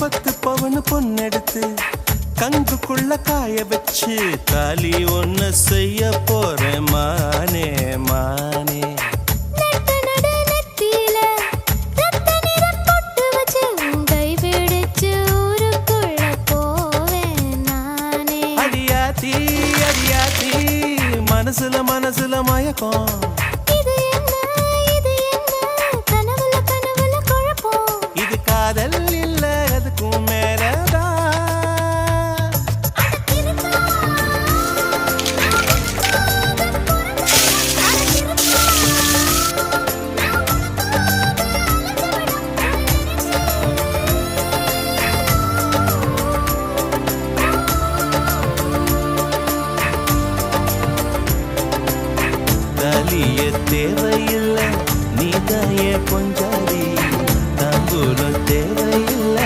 10 பவனு பொண்ணெடுத்து கங்குக்குள்ள காய வச்சு தாலி ஒண்ணு செய்ய போறேன் மானே மானே. அடியாத்தி அடியாத்தி மனசுல மனசுல மயக்கம். இது காதல் இல்ல அதுக்கும்